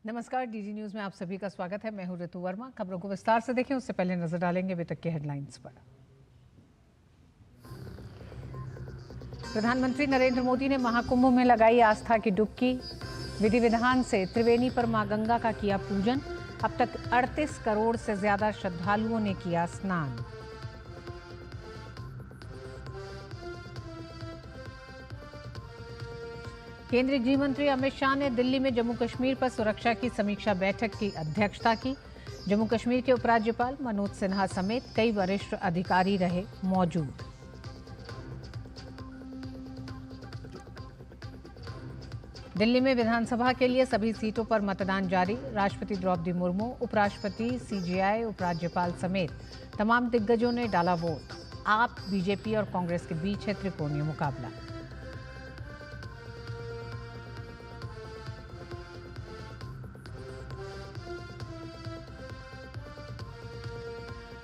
नमस्कार, DD news में आप सभी का स्वागत है। मैं हूं ऋतु वर्मा। खबरों को विस्तार से देखें उससे पहले नजर डालेंगे अभी तक के हेडलाइंस पर। प्रधानमंत्री नरेंद्र मोदी ने महाकुंभ में लगाई आस्था की डुबकी। विधि विधान से त्रिवेणी पर मां गंगा का किया पूजन। अब तक 38 करोड़ से ज्यादा श्रद्धालुओं ने किया स्नान। केंद्रीय गृह मंत्री अमित शाह ने दिल्ली में जम्मू कश्मीर पर सुरक्षा की समीक्षा बैठक की अध्यक्षता की। जम्मू कश्मीर के उपराज्यपाल मनोज सिन्हा समेत कई वरिष्ठ अधिकारी रहे मौजूद। दिल्ली में विधानसभा के लिए सभी सीटों पर मतदान जारी। राष्ट्रपति द्रौपदी मुर्मू, उपराष्ट्रपति, सीजेआई, उपराज्यपाल समेत तमाम दिग्गजों ने डाला वोट। आप, बीजेपी और कांग्रेस के बीच है त्रिकोणीय मुकाबला।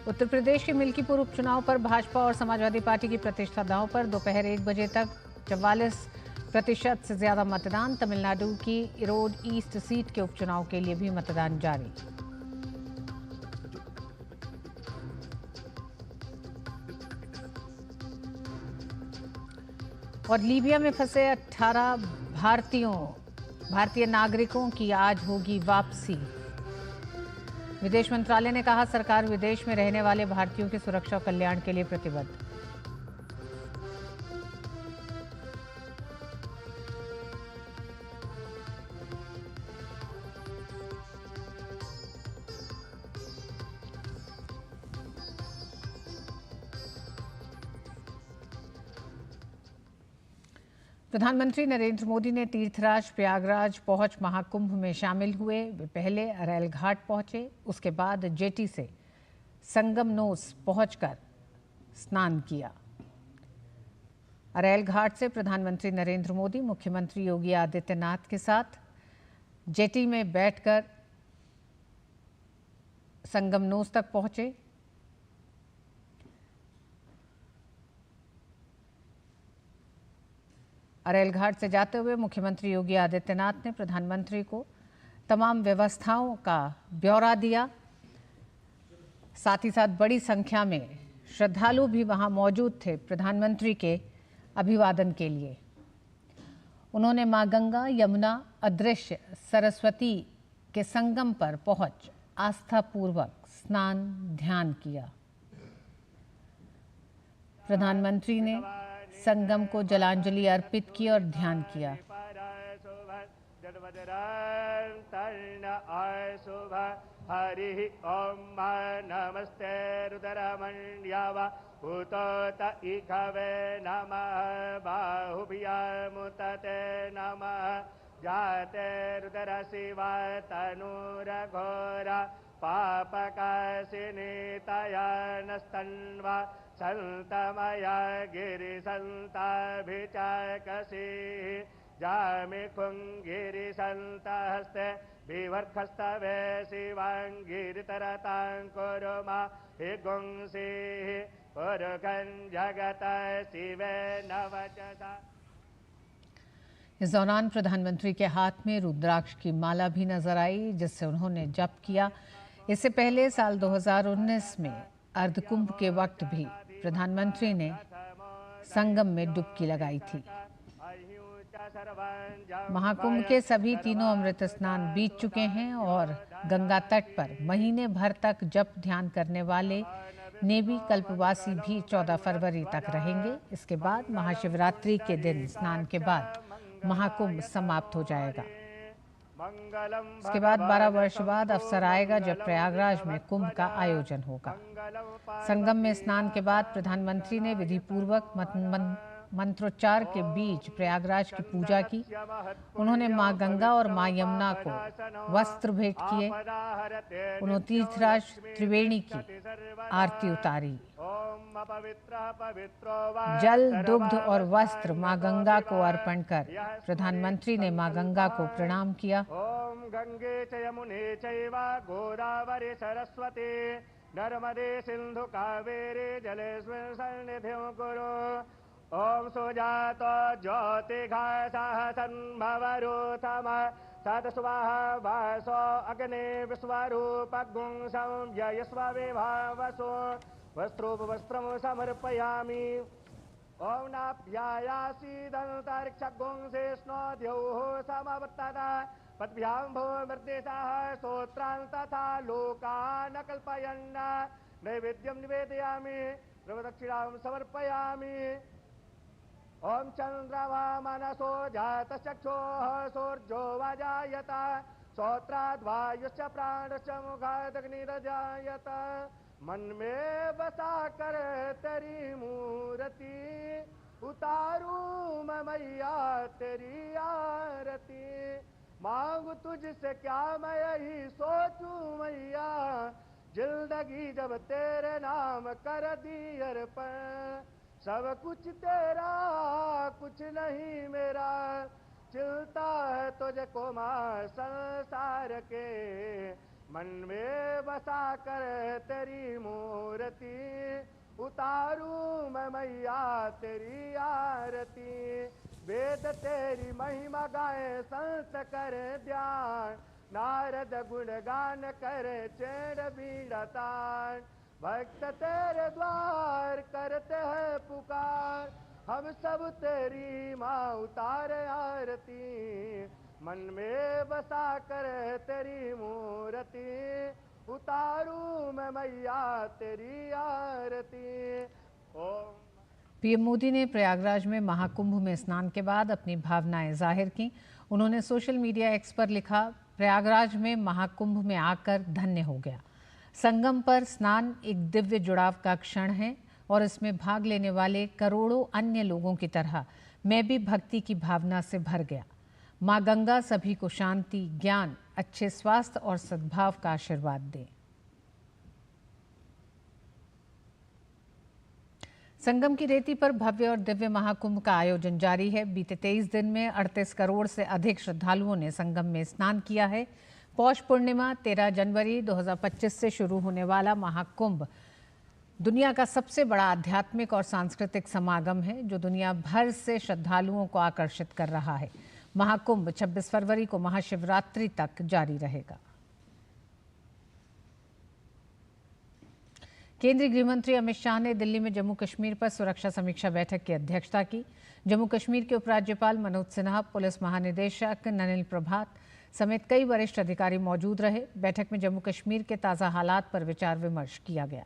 उत्तर प्रदेश के मिल्कीपुर उपचुनाव पर भाजपा और समाजवादी पार्टी की प्रतिष्ठा दांव पर। दोपहर 1 बजे तक 44% से ज्यादा मतदान। तमिलनाडु की इरोड ईस्ट सीट के उपचुनाव के लिए भी मतदान जारी। और लीबिया में फंसे 18 भारतीय नागरिकों की आज होगी वापसी। विदेश मंत्रालय ने कहा, सरकार विदेश में रहने वाले भारतीयों की सुरक्षा और कल्याण के लिए प्रतिबद्ध। प्रधानमंत्री नरेंद्र मोदी ने तीर्थराज प्रयागराज पहुंच महाकुंभ में शामिल हुए। वे पहले अरैल घाट पहुंचे, उसके बाद जेटी से संगमनोस पहुंचकर स्नान किया। अरैल घाट से प्रधानमंत्री नरेंद्र मोदी मुख्यमंत्री योगी आदित्यनाथ के साथ जेटी में बैठकर संगमनोस तक पहुंचे। अरैल घाट से जाते हुए मुख्यमंत्री योगी आदित्यनाथ ने प्रधानमंत्री को तमाम व्यवस्थाओं का ब्यौरा दिया। साथ ही साथ बड़ी संख्या में श्रद्धालु भी वहां मौजूद थे प्रधानमंत्री के अभिवादन के लिए। उन्होंने मां गंगा, यमुना, अदृश्य सरस्वती के संगम पर पहुंच आस्थापूर्वक स्नान ध्यान किया। प्रधानमंत्री ने संगम को जलांजलि अर्पित की और ध्यान किया। हरि ओम नमस्ते रुद्रमण्यवा भूतोत इखवे नमः बाहुभ्यामुतते नमः जाते रुद्र शिवा तनूरघोरा पापकाशिनीतया नस्तन्वा संतमया गिरिसन्ताभिचाकसी जामि कुङ्गिरिसन्तहस्ते विवर्खस्तवे शिवाङ्गिरितरतां कुरुमा हि गुंसीः पुरुखं जगत शिवे नवचसा। इस दौरान प्रधानमंत्री के हाथ में रुद्राक्ष की माला भी नजर आई, जिससे उन्होंने जप किया। इससे पहले साल 2019 में अर्धकुंभ के वक्त भी प्रधानमंत्री ने संगम में डुबकी लगाई थी। महाकुंभ के सभी तीनों अमृत स्नान बीत चुके हैं और गंगा तट पर महीने भर तक जप ध्यान करने वाले नेवी कल्पवासी भी 14 फरवरी तक रहेंगे। इसके बाद महाशिवरात्रि के दिन स्नान के बाद महाकुंभ समाप्त हो जाएगा। इसके बाद 12 वर्ष बाद अवसर आएगा जब प्रयागराज में कुंभ का आयोजन होगा। संगम में स्नान के बाद प्रधानमंत्री ने विधि पूर्वक मंत्रोच्चार के बीच प्रयागराज की पूजा की। उन्होंने मां गंगा और मां यमुना को वस्त्र भेंट किए। उन्होंने तीर्थराज त्रिवेणी की आरती उतारी। जल, दुग्ध और वस्त्र मां गंगा को अर्पण कर प्रधानमंत्री ने मां गंगा को प्रणाम किया। ओम गंगे च यमुने चैव गोदावरी सरस्वती नर्मदे सिंधु कावेरी जलेस्मिन् सन्निधिं कुरु। ओम सुजातो ज्योतिघासः सन्भवरूथम सतस्वाहा वासो अग्ने विश्वरूपगुं संयस्वविभावसो वस्त्रोपवस्त्रं समर्पयामि। ॐ नाभ्यायासीदन्तरिक्षगुं शेष्णो द्यौः समवर्तता पद्भ्यां भो मृदेशाः स्तोत्रान् तथा लोकान् कल्पयन् नैवेद्यं निवेदयामि प्रदक्षिणां समर्पयामि। ॐ चन्द्रमा मनसो जातचक्षोः सूर्यो वाजायत श्रोत्राद्वायुश्च प्राणश्च मुखादग्निरजायत। मन में बसा कर तेरी मूर्ति उतारूं मैं मैया तेरी आरती। मांगू तुझसे क्या मैं यही सोचूं मैया जिंदगी जब तेरे नाम कर दी अर्पण। सब कुछ तेरा कुछ नहीं मेरा चिलता है तुझको माँ संसार के। मन में बसा कर तेरी मूर्ति उतारूं मैं मैया तेरी आरती। वेद तेरी महिमा गाए संत करे ध्यान नारद गुणगान करे चेड़ बीड़ा तान। भक्त तेरे द्वार करते हैं पुकार हम सब तेरी माँ उतारे आरती। मन में बसा कर तेरी मूर्ति उतारूं मैं मैया तेरी आरती। ओम। पीएम मोदी ने प्रयागराज में महाकुंभ में स्नान के बाद अपनी भावनाएं जाहिर की। उन्होंने सोशल मीडिया एक्स पर लिखा, प्रयागराज में महाकुंभ में आकर धन्य हो गया। संगम पर स्नान एक दिव्य जुड़ाव का क्षण है और इसमें भाग लेने वाले करोड़ों अन्य लोगों की तरह मैं भी भक्ति की भावना से भर गया। माँ गंगा सभी को शांति, ज्ञान, अच्छे स्वास्थ्य और सद्भाव का आशीर्वाद दे। संगम की रेती पर भव्य और दिव्य महाकुंभ का आयोजन जारी है। बीते 23 दिन में 38 करोड़ से अधिक श्रद्धालुओं ने संगम में स्नान किया है। पौष पूर्णिमा 13 जनवरी 2025 से शुरू होने वाला महाकुंभ दुनिया का सबसे बड़ा आध्यात्मिक और सांस्कृतिक समागम है जो दुनिया भर से श्रद्धालुओं को आकर्षित कर रहा है। महाकुंभ 26 फरवरी को महाशिवरात्रि तक जारी रहेगा। केंद्रीय गृह मंत्री अमित शाह ने दिल्ली में जम्मू कश्मीर पर सुरक्षा समीक्षा बैठक की अध्यक्षता की। जम्मू कश्मीर के उपराज्यपाल मनोज सिन्हा, पुलिस महानिदेशक ननिल प्रभात समेत कई वरिष्ठ अधिकारी मौजूद रहे। बैठक में जम्मू कश्मीर के ताज़ा हालात पर विचार विमर्श किया गया।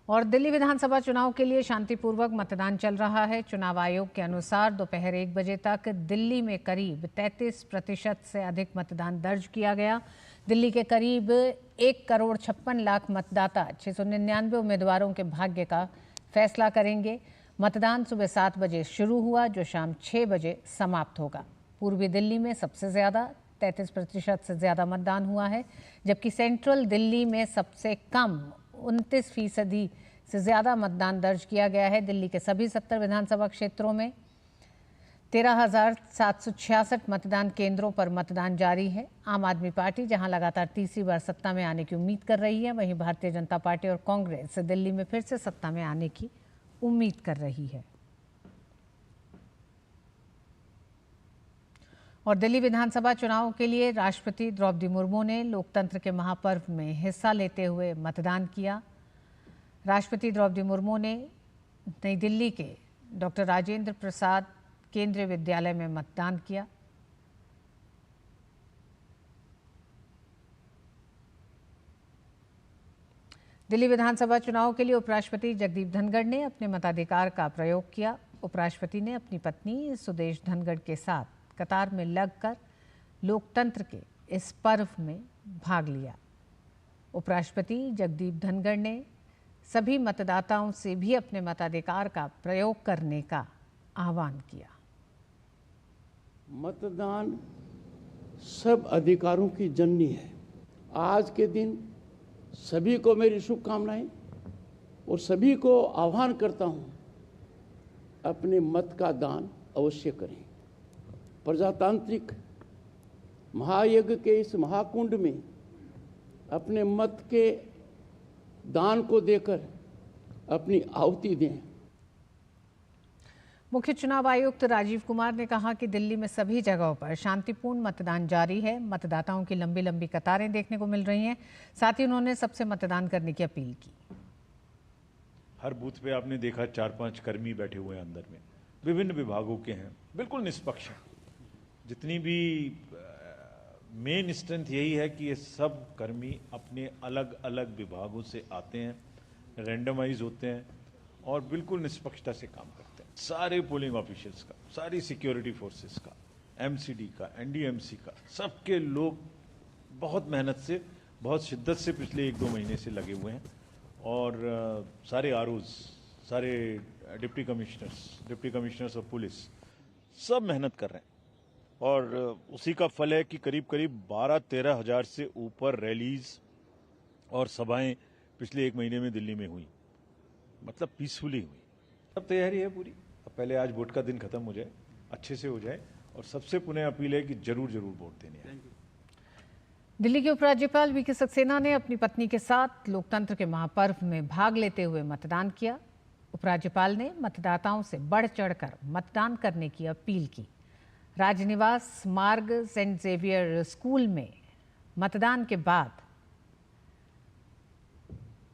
और दिल्ली विधानसभा चुनाव के लिए शांतिपूर्वक मतदान चल रहा है। चुनाव आयोग के अनुसार दोपहर 1 बजे तक दिल्ली में करीब 33% से अधिक मतदान दर्ज किया गया। दिल्ली के करीब 1,56,00,000 मतदाता 699 उम्मीदवारों के भाग्य का फैसला करेंगे। मतदान सुबह 7 बजे शुरू हुआ जो शाम 6 बजे समाप्त होगा। पूर्वी दिल्ली में सबसे ज़्यादा 33% से ज़्यादा मतदान हुआ है, जबकि सेंट्रल दिल्ली में सबसे कम 29% से ज़्यादा मतदान दर्ज किया गया है। दिल्ली के सभी 70 विधानसभा क्षेत्रों में 13,766 मतदान केंद्रों पर मतदान जारी है। आम आदमी पार्टी जहां लगातार तीसरी बार सत्ता में आने की उम्मीद कर रही है, वहीं भारतीय जनता पार्टी और कांग्रेस दिल्ली में फिर से सत्ता में आने की उम्मीद कर रही है। और दिल्ली विधानसभा चुनाव के लिए राष्ट्रपति द्रौपदी मुर्मू ने लोकतंत्र के महापर्व में हिस्सा लेते हुए मतदान किया। राष्ट्रपति द्रौपदी मुर्मू ने नई दिल्ली के डॉक्टर राजेंद्र प्रसाद केंद्रीय विद्यालय में मतदान किया। दिल्ली विधानसभा चुनाव के लिए उपराष्ट्रपति जगदीप धनखड़ ने अपने मताधिकार का प्रयोग किया। उपराष्ट्रपति ने अपनी पत्नी सुदेश धनखड़ के साथ कतार में लगकर लोकतंत्र के इस पर्व में भाग लिया। उपराष्ट्रपति जगदीप धनखड़ ने सभी मतदाताओं से भी अपने मताधिकार का प्रयोग करने का आह्वान किया। मतदान सब अधिकारों की जननी है। आज के दिन सभी को मेरी शुभकामनाएं और सभी को आह्वान करता हूं, अपने मत का दान अवश्य करें। प्रजातांत्रिक महायज्ञ के इस महाकुंड में अपने मत के दान को देकर अपनी आहुति दें। मुख्य चुनाव आयुक्त राजीव कुमार ने कहा कि दिल्ली में सभी जगहों पर शांतिपूर्ण मतदान जारी है। मतदाताओं की लंबी लंबी कतारें देखने को मिल रही हैं। साथ ही उन्होंने सबसे मतदान करने की अपील की। हर बूथ पे आपने देखा 4-5 कर्मी बैठे हुए हैं अंदर में, विभिन्न विभागों के हैं, बिल्कुल निष्पक्ष हैं। जितनी भी मेन स्ट्रेंथ यही है कि ये सब कर्मी अपने अलग अलग विभागों से आते हैं, रैंडमाइज होते हैं और बिल्कुल निष्पक्षता से काम करते हैं। सारे पोलिंग ऑफिशियल्स का, सारी सिक्योरिटी फोर्सेस का, एमसीडी का, एनडीएमसी का, सबके लोग बहुत मेहनत से, बहुत शिद्दत से पिछले 1-2 महीने से लगे हुए हैं और सारे आरओज, सारे डिप्टी कमिश्नर्स ऑफ पुलिस सब मेहनत कर रहे हैं और उसी का फल है कि करीब करीब 12-13 हज़ार से ऊपर रैलीज और सभाएं पिछले 1 महीने में दिल्ली में हुई, मतलब पीसफुली हुई। अब तैयारी है पूरी। अब पहले आज वोट का दिन खत्म हो जाए, अच्छे से हो जाए और सबसे पुनः अपील है कि जरूर वोट देने आए। दिल्ली के उपराज्यपाल वीके सक्सेना ने अपनी पत्नी के साथ लोकतंत्र के महापर्व में भाग लेते हुए मतदान किया। उपराज्यपाल ने मतदाताओं से बढ़ चढ़कर मतदान करने की अपील की। राजनिवास मार्ग सेंट जेवियर स्कूल में मतदान के बाद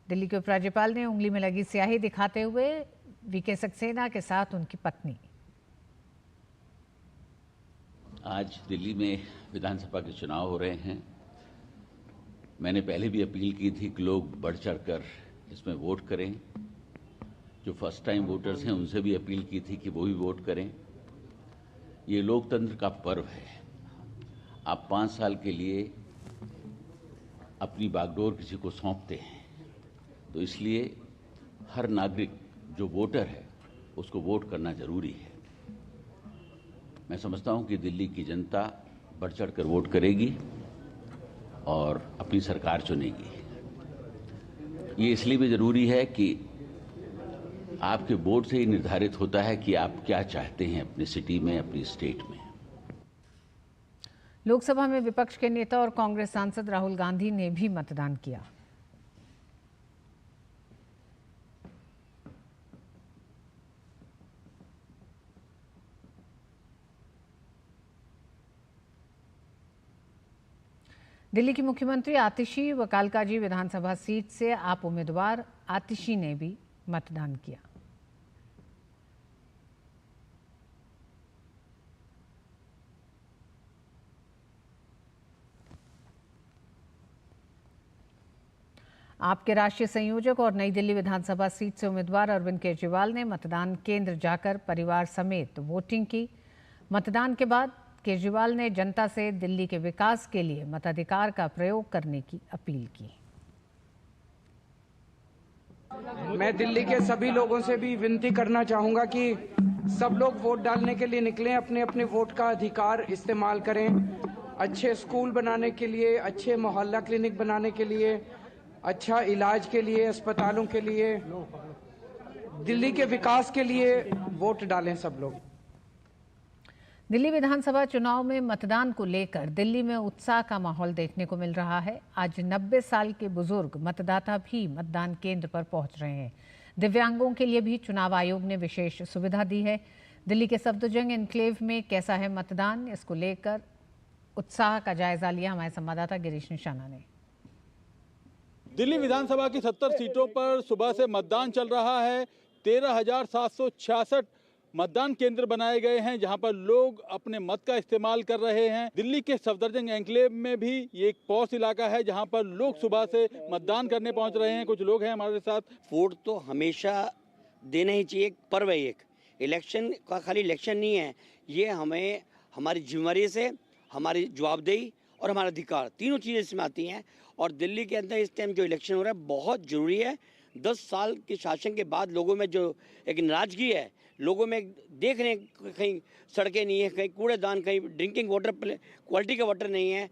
दिल्ली के उपराज्यपाल ने उंगली में लगी स्याही दिखाते हुए वीके सक्सेना के साथ उनकी पत्नी। आज दिल्ली में विधानसभा के चुनाव हो रहे हैं। मैंने पहले भी अपील की थी कि लोग बढ़ चढ़कर इसमें वोट करें। जो फर्स्ट टाइम वोटर्स हैं उनसे भी अपील की थी कि वो भी वोट करें। ये लोकतंत्र का पर्व है। आप 5 साल के लिए अपनी बागडोर किसी को सौंपते हैं, तो इसलिए हर नागरिक जो वोटर है उसको वोट करना जरूरी है। मैं समझता हूं कि दिल्ली की जनता बढ़ चढ़कर वोट करेगी और अपनी सरकार चुनेगी। ये इसलिए भी जरूरी है कि आपके वोट से ही निर्धारित होता है कि आप क्या चाहते हैं अपनी सिटी में, अपनी स्टेट में। लोकसभा में विपक्ष के नेता और कांग्रेस सांसद राहुल गांधी ने भी मतदान किया। दिल्ली की मुख्यमंत्री आतिशी व कालकाजी विधानसभा सीट से आप उम्मीदवार आतिशी ने भी मतदान किया। आपके राष्ट्रीय संयोजक और नई दिल्ली विधानसभा सीट से उम्मीदवार अरविंद केजरीवाल ने मतदान केंद्र जाकर परिवार समेत वोटिंग की। मतदान के बाद केजरीवाल ने जनता से दिल्ली के विकास के लिए मताधिकार का प्रयोग करने की अपील की। मैं दिल्ली के सभी लोगों से भी विनती करना चाहूंगा कि सब लोग वोट डालने के लिए निकलें, अपने अपने वोट का अधिकार इस्तेमाल करें। अच्छे स्कूल बनाने के लिए, अच्छे मोहल्ला क्लिनिक बनाने के लिए, अच्छा इलाज के लिए, अस्पतालों के लिए, दिल्ली के विकास के लिए वोट डालें सब लोग। दिल्ली विधानसभा चुनाव में मतदान को लेकर दिल्ली में उत्साह का माहौल देखने को मिल रहा है। आज 90 साल के बुजुर्ग मतदाता भी मतदान केंद्र पर पहुंच रहे हैं। दिव्यांगों के लिए भी चुनाव आयोग ने विशेष सुविधा दी है। दिल्ली के सफदरजंग एन्क्लेव में कैसा है मतदान, इसको लेकर उत्साह का जायजा लिया हमारे संवाददाता गिरीश निशाना ने। दिल्ली विधानसभा की 70 सीटों पर सुबह से मतदान चल रहा है। 13,766 मतदान केंद्र बनाए गए हैं जहां पर लोग अपने मत का इस्तेमाल कर रहे हैं। दिल्ली के सफदरजंग एन्क्लेव में भी ये एक पॉश इलाका है जहां पर लोग सुबह से मतदान करने पहुंच रहे हैं। कुछ लोग हैं हमारे साथ। वोट तो हमेशा देना ही चाहिए, एक पर्व है। एक इलेक्शन का खाली इलेक्शन नहीं है, ये हमें हमारी जिम्मेदारी से, हमारी जवाबदेही और हमारा अधिकार, तीनों चीज़ें इसमें आती हैं। और दिल्ली के अंदर इस टाइम जो इलेक्शन हो रहा है बहुत ज़रूरी है। 10 साल के शासन के बाद लोगों में जो एक नाराजगी है, लोगों में देख रहे हैं कहीं सड़कें नहीं है, कहीं कूड़ेदान, कहीं ड्रिंकिंग वाटर क्वालिटी का वाटर नहीं है,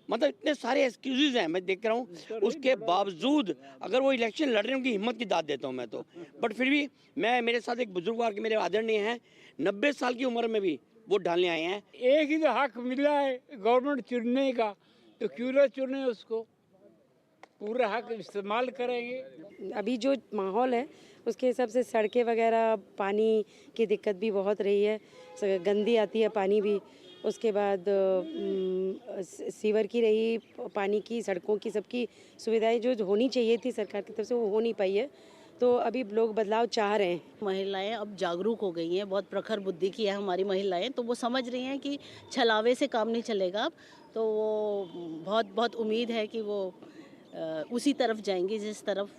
मतलब इतने सारे एक्सक्यूजेज हैं मैं देख रहा हूँ। उसके बावजूद अगर वो इलेक्शन लड़ रहे हैं, उनकी हिम्मत की दाद देता हूँ मैं तो। बट फिर भी मैं, मेरे साथ एक बुजुर्ग मेरे आदरणीय हैं, 90 साल की उम्र में भी वोट डालने आए हैं। एक ही तो हक मिला है गवर्नमेंट चुनने का, तो क्यों ना चुने उसको। पूरा हक इस्तेमाल करेंगे। अभी जो माहौल है उसके हिसाब से सड़कें वगैरह, पानी की दिक्कत भी बहुत रही है, गंदी आती है पानी भी। उसके बाद सीवर की रही, पानी की, सड़कों की, सबकी सुविधाएं जो होनी चाहिए थी सरकार की तरफ से वो हो नहीं पाई है। तो अभी लोग बदलाव चाह रहे हैं। महिलाएं अब जागरूक हो गई हैं, बहुत प्रखर बुद्धि की है हमारी महिलाएं, तो वो समझ रही हैं कि छलावे से काम नहीं चलेगा अब। तो वो बहुत उम्मीद है कि वो उसी तरफ जाएंगी जिस तरफ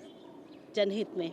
जनहित में।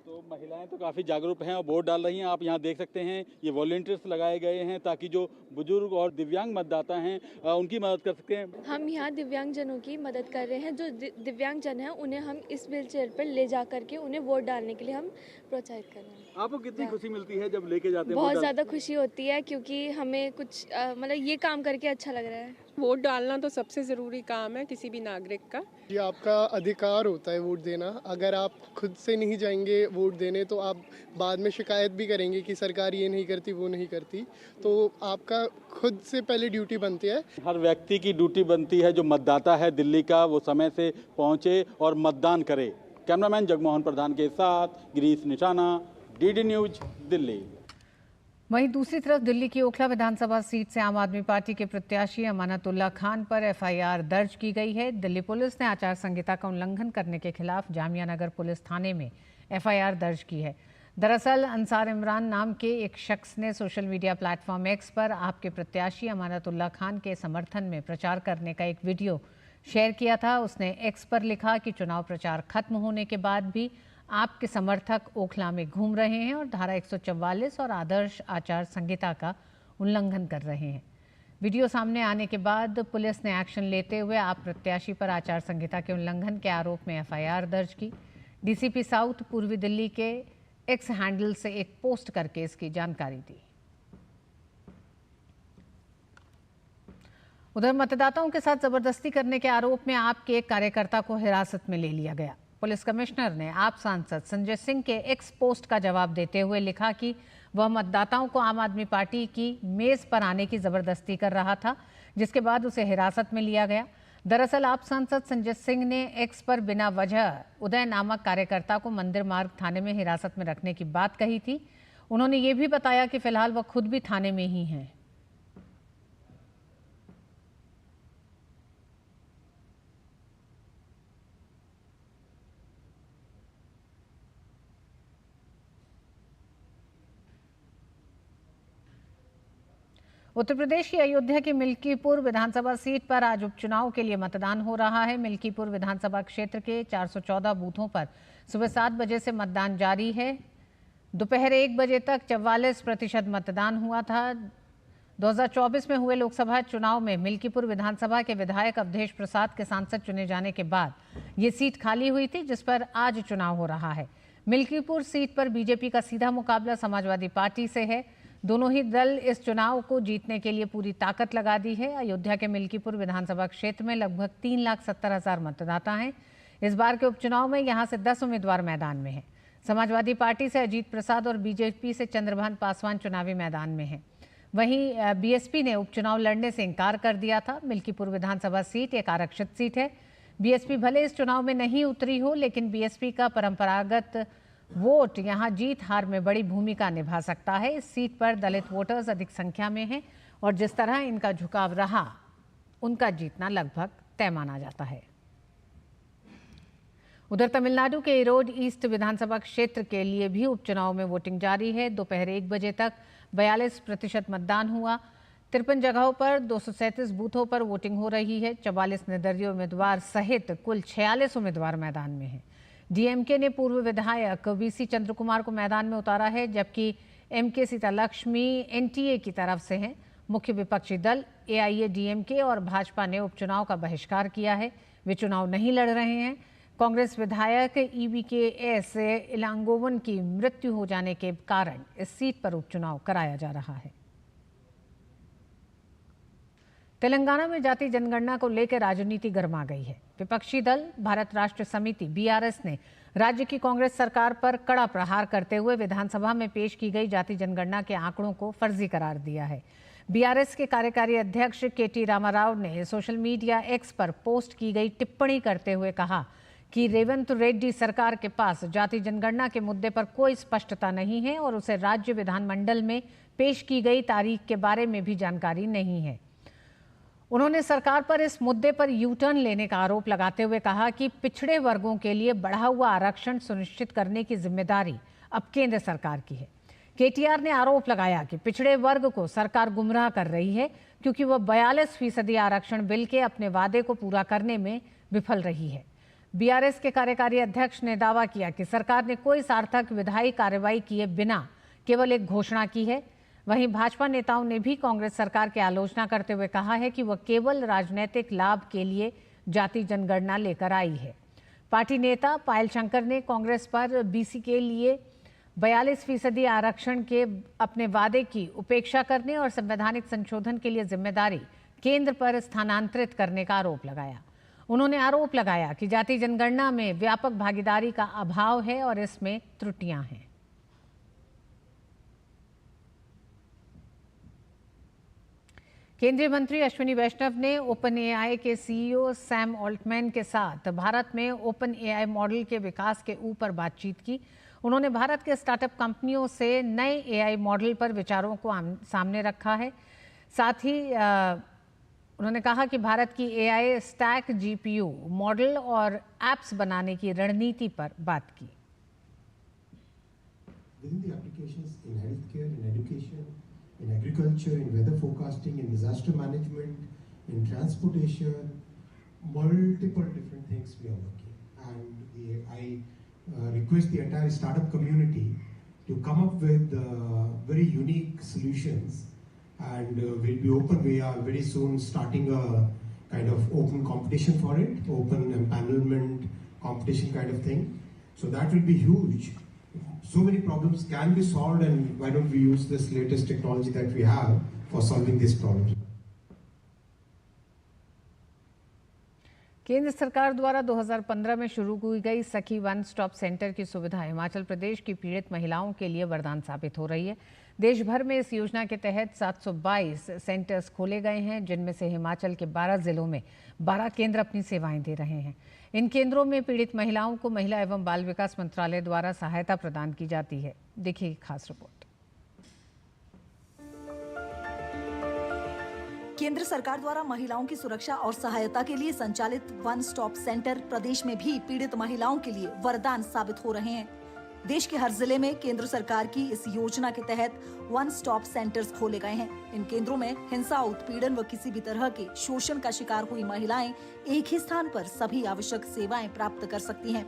तो महिलाएं तो काफ़ी जागरूक हैं और वोट डाल रही हैं। आप यहाँ देख सकते हैं ये वॉलंटियर्स लगाए गए हैं ताकि जो बुजुर्ग और दिव्यांग मतदाता हैं उनकी मदद कर सकते हैं। हम यहाँ दिव्यांगजनों की मदद कर रहे हैं। जो दिव्यांगजन हैं उन्हें हम इस व्हील चेयर पर ले जा करके उन्हें वोट डालने के लिए हम प्रोत्साहित कर रहे हैं। आपको कितनी खुशी मिलती है जब लेके जाते हैं? बहुत ज़्यादा खुशी होती है क्योंकि हमें कुछ मतलब ये काम करके अच्छा लग रहा है। वोट डालना तो सबसे ज़रूरी काम है किसी भी नागरिक का। ये आपका अधिकार होता है वोट देना। अगर आप खुद से नहीं जाएंगे वोट देने तो आप बाद में शिकायत भी करेंगे कि सरकार ये नहीं करती, वो नहीं करती। तो आपका खुद से पहले ड्यूटी बनती है। हर व्यक्ति की ड्यूटी बनती है, जो मतदाता है दिल्ली का, वो समय से पहुंचे और मतदान करे। कैमरामैन जगमोहन प्रधान के साथ गिरीश निशाना, डीडी न्यूज, दिल्ली। वहीं दूसरी तरफ दिल्ली की ओखला विधानसभा सीट से आम आदमी पार्टी के प्रत्याशी अमानतुल्लाह खान पर एफआईआर दर्ज की गई है। दिल्ली पुलिस ने आचार संहिता का उल्लंघन करने के खिलाफ जामिया नगर पुलिस थाने में एफआईआर दर्ज की है। दरअसल अंसार इमरान नाम के एक शख्स ने सोशल मीडिया प्लेटफॉर्म एक्स पर आपके प्रत्याशी अमानतुल्लाह खान के समर्थन में प्रचार करने का एक वीडियो शेयर किया था। उसने एक्स पर लिखा कि चुनाव प्रचार खत्म होने के बाद भी आपके समर्थक ओखला में घूम रहे हैं और धारा 144 और आदर्श आचार संहिता का उल्लंघन कर रहे हैं। वीडियो सामने आने के बाद पुलिस ने एक्शन लेते हुए आप प्रत्याशी पर आचार संहिता के उल्लंघन के आरोप में एफआईआर दर्ज की। डीसीपी साउथ पूर्वी दिल्ली के एक्स हैंडल से एक पोस्ट करके इसकी जानकारी दी। उधर मतदाताओं के साथ जबरदस्ती करने के आरोप में आपके एक कार्यकर्ता को हिरासत में ले लिया गया। पुलिस कमिश्नर ने आप सांसद संजय सिंह के एक्स पोस्ट का जवाब देते हुए लिखा कि वह मतदाताओं को आम आदमी पार्टी की मेज पर आने की जबरदस्ती कर रहा था, जिसके बाद उसे हिरासत में लिया गया। दरअसल आप सांसद संजय सिंह ने एक्स पर बिना वजह उदय नामक कार्यकर्ता को मंदिर मार्ग थाने में हिरासत में रखने की बात कही थी। उन्होंने ये भी बताया कि फिलहाल वह खुद भी थाने में ही हैं। उत्तर प्रदेश की अयोध्या की मिल्कीपुर विधानसभा सीट पर आज उपचुनाव के लिए मतदान हो रहा है। मिल्कीपुर विधानसभा क्षेत्र के 414 बूथों पर सुबह 7 बजे से मतदान जारी है। दोपहर 1 बजे तक 44% मतदान हुआ था। 2024 में हुए लोकसभा चुनाव में मिल्कीपुर विधानसभा के विधायक अवधेश प्रसाद के सांसद चुने जाने के बाद ये सीट खाली हुई थी, जिस पर आज चुनाव हो रहा है। मिल्कीपुर सीट पर बीजेपी का सीधा मुकाबला समाजवादी पार्टी से है। दोनों ही दल इस चुनाव को जीतने के लिए पूरी ताकत लगा दी है। अयोध्या के मिल्कीपुर विधानसभा क्षेत्र में लगभग 3,70,000 मतदाता हैं। इस बार के उपचुनाव में यहां से 10 उम्मीदवार मैदान में हैं। समाजवादी पार्टी से अजीत प्रसाद और बीजेपी से चंद्रभान पासवान चुनावी मैदान में हैं। वहीं बीएसपी ने उपचुनाव लड़ने से इनकार कर दिया था। मिल्कीपुर विधानसभा सीट एक आरक्षित सीट है। बीएसपी भले इस चुनाव में नहीं उतरी हो, लेकिन बीएसपी का परंपरागत वोट यहां जीत हार में बड़ी भूमिका निभा सकता है। इस सीट पर दलित वोटर्स अधिक संख्या में हैं और जिस तरह इनका झुकाव रहा, उनका जीतना लगभग तय माना जाता है। उधर तमिलनाडु के इरोड ईस्ट विधानसभा क्षेत्र के लिए भी उपचुनाव में वोटिंग जारी है। दोपहर 1 बजे तक 42% मतदान हुआ। 53 जगहों पर 237 बूथों पर वोटिंग हो रही है। 44 निर्दलीय उम्मीदवार सहित कुल 46 उम्मीदवार मैदान में हैं। डीएमके ने पूर्व विधायक वीसी चंद्र कुमार को मैदान में उतारा है, जबकि एमके सीतालक्ष्मी एनटीए की तरफ से हैं। मुख्य विपक्षी दल एआईएडीएमके और भाजपा ने उपचुनाव का बहिष्कार किया है। वे चुनाव नहीं लड़ रहे हैं। कांग्रेस विधायक ईबीकेएस इलांगोवन की मृत्यु हो जाने के कारण इस सीट पर उपचुनाव कराया जा रहा है। तेलंगाना में जाति जनगणना को लेकर राजनीति गर्मा गई है। विपक्षी दल भारत राष्ट्र समिति बीआरएस ने राज्य की कांग्रेस सरकार पर कड़ा प्रहार करते हुए विधानसभा में पेश की गई जाति जनगणना के आंकड़ों को फर्जी करार दिया है। बीआरएस के कार्यकारी अध्यक्ष केटी रामाराव ने सोशल मीडिया एक्स पर पोस्ट की गई टिप्पणी करते हुए कहा कि रेवंत रेड्डी सरकार के पास जाति जनगणना के मुद्दे पर कोई स्पष्टता नहीं है और उसे राज्य विधानमंडल में पेश की गई तारीख के बारे में भी जानकारी नहीं है। उन्होंने सरकार पर इस मुद्दे पर यू टर्न लेने का आरोप लगाते हुए कहा कि पिछड़े वर्गों के लिए बढ़ा हुआ आरक्षण सुनिश्चित करने की जिम्मेदारी अब केंद्र सरकार की है। केटीआर ने आरोप लगाया कि पिछड़े वर्ग को सरकार गुमराह कर रही है क्योंकि वह 42% आरक्षण बिल के अपने वादे को पूरा करने में विफल रही है। बीआरएस के कार्यकारी अध्यक्ष ने दावा किया कि सरकार ने कोई सार्थक विधायी कार्रवाई किए बिना केवल एक घोषणा की है। वहीं भाजपा नेताओं ने भी कांग्रेस सरकार की आलोचना करते हुए कहा है कि वह केवल राजनीतिक लाभ के लिए जाति जनगणना लेकर आई है। पार्टी नेता पायल शंकर ने कांग्रेस पर बीसी के लिए 42% आरक्षण के अपने वादे की उपेक्षा करने और संवैधानिक संशोधन के लिए जिम्मेदारी केंद्र पर स्थानांतरित करने का आरोप लगाया। उन्होंने आरोप लगाया कि जाति जनगणना में व्यापक भागीदारी का अभाव है और इसमें त्रुटियां हैं। केंद्रीय मंत्री अश्विनी वैष्णव ने ओपन एआई के सीईओ सैम ऑल्टमैन के साथ भारत में ओपन एआई मॉडल के विकास के ऊपर बातचीत की। उन्होंने भारत के स्टार्टअप कंपनियों से नए एआई मॉडल पर विचारों को सामने रखा है। साथ ही उन्होंने कहा कि भारत की एआई स्टैक जीपीयू मॉडल और एप्स बनाने की रणनीति पर बात की। in agriculture, in weather forecasting, in disaster management, in transportation, multiple different things we are working. And I request the entire startup community to come up with very unique solutions, and we'll be open. We are very soon starting a kind of open competition for it, open empanelment competition kind of thing. So that will be huge. So many problems can be solved, and why don't we use this latest technology that we have for solving these problems? केंद्र सरकार द्वारा 2015 में शुरू की गई सखी one stop centre की सुविधा हिमाचल प्रदेश की पीड़ित महिलाओं के लिए वरदान साबित हो रही है। देश भर में इस योजना के तहत 722 सेंटर्स खोले गए हैं, जिनमें से हिमाचल के 12 जिलों में 12 केंद्र अपनी सेवाएं दे रहे हैं। इन केंद्रों में पीड़ित महिलाओं को महिला एवं बाल विकास मंत्रालय द्वारा सहायता प्रदान की जाती है। देखिए खास रिपोर्ट। केंद्र सरकार द्वारा महिलाओं की सुरक्षा और सहायता के लिए संचालित वन स्टॉप सेंटर प्रदेश में भी पीड़ित महिलाओं के लिए वरदान साबित हो रहे हैं। देश के हर जिले में केंद्र सरकार की इस योजना के तहत वन स्टॉप सेंटर्स खोले गए हैं। इन केंद्रों में हिंसा, उत्पीड़न व किसी भी तरह के शोषण का शिकार हुई महिलाएं एक ही स्थान पर सभी आवश्यक सेवाएं प्राप्त कर सकती हैं।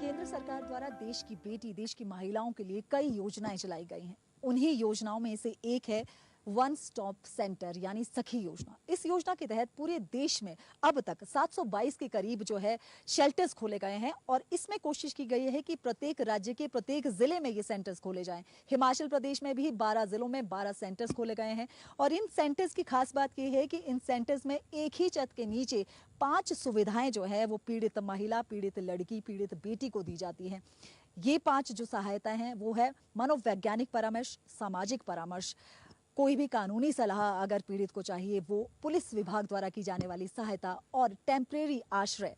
केंद्र सरकार द्वारा देश की बेटी, देश की महिलाओं के लिए कई योजनाएं चलाई गई हैं। उन्हीं योजनाओं में से एक है वन स्टॉप सेंटर यानी सखी योजना। इस योजना के तहत पूरे देश में अब तक 722 के करीब जो है शेल्टर्स खोले गए हैं और इसमें कोशिश की गई है कि प्रत्येक राज्य के प्रत्येक जिले में ये सेंटर्स खोले जाएं। हिमाचल प्रदेश में भी 12 जिलों में 12 सेंटर्स खोले गए हैं और इन सेंटर्स की खास बात यह है कि इन सेंटर्स में एक ही छत के नीचे 5 सुविधाएं जो है वो पीड़ित महिला, पीड़ित लड़की, पीड़ित बेटी को दी जाती है। ये 5 जो सहायताएं हैं वो है मनोवैज्ञानिक परामर्श, सामाजिक परामर्श, कोई भी कानूनी सलाह अगर पीड़ित को चाहिए वो, पुलिस विभाग द्वारा की जाने वाली सहायता और टेम्परेरी आश्रय।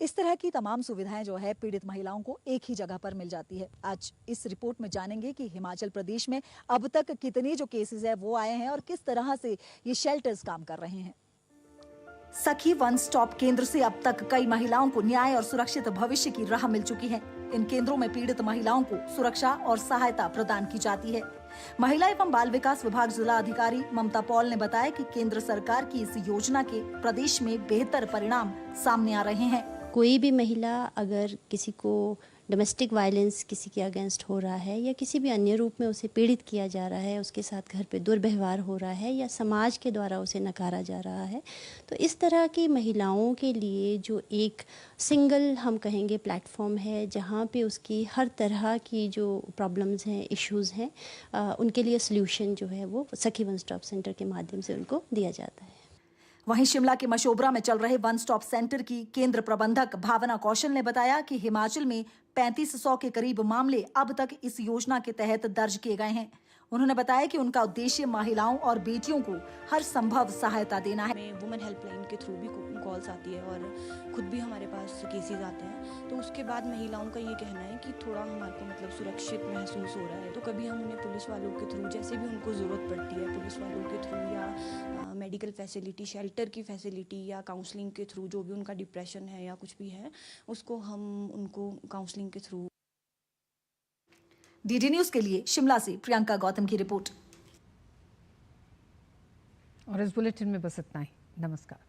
इस तरह की तमाम सुविधाएं जो है पीड़ित महिलाओं को एक ही जगह पर मिल जाती है। आज इस रिपोर्ट में जानेंगे कि हिमाचल प्रदेश में अब तक कितने जो केसेस है वो आए हैं और किस तरह से ये शेल्टर्स काम कर रहे हैं। सखी वन स्टॉप केंद्र से अब तक कई महिलाओं को न्याय और सुरक्षित भविष्य की राह मिल चुकी है। इन केंद्रों में पीड़ित महिलाओं को सुरक्षा और सहायता प्रदान की जाती है। महिला एवं बाल विकास विभाग जिला अधिकारी ममता पॉल ने बताया कि केंद्र सरकार की इस योजना के प्रदेश में बेहतर परिणाम सामने आ रहे हैं। कोई भी महिला अगर किसी को डोमेस्टिक वायलेंस किसी के अगेंस्ट हो रहा है या किसी भी अन्य रूप में उसे पीड़ित किया जा रहा है, उसके साथ घर पे दुर्व्यवहार हो रहा है या समाज के द्वारा उसे नकारा जा रहा है, तो इस तरह की महिलाओं के लिए जो एक सिंगल हम कहेंगे प्लेटफॉर्म है जहाँ पे उसकी हर तरह की जो प्रॉब्लम्स हैं, इश्यूज़ हैं, उनके लिए सल्यूशन जो है वो सखी वन स्टॉप सेंटर के माध्यम से उनको दिया जाता है। वहीं शिमला के मशोबरा में चल रहे वन स्टॉप सेंटर की केंद्र प्रबंधक भावना कौशल ने बताया कि हिमाचल में 3500 के करीब मामले अब तक इस योजना के तहत दर्ज किए गए हैं। उन्होंने बताया कि उनका उद्देश्य महिलाओं और बेटियों को हर संभव सहायता देना है। वुमेन हेल्पलाइन के थ्रू भी कॉल्स आती है और खुद भी हमारे पास केसेस आते हैं, तो उसके बाद महिलाओं का ये कहना है कि थोड़ा हमारे को मतलब सुरक्षित महसूस हो रहा है, तो कभी हम उन्हें पुलिस वालों के थ्रू, जैसे भी उनको ज़रूरत पड़ती है पुलिस वालों के थ्रू या मेडिकल फैसिलिटी, शेल्टर की फैसिलिटी या काउंसलिंग के थ्रू, जो भी उनका डिप्रेशन है या कुछ भी है उसको हम उनको काउंसलिंग के थ्रू। डीडी न्यूज के लिए शिमला से प्रियंका गौतम की रिपोर्ट। और इस बुलेटिन में बस इतना ही। नमस्कार।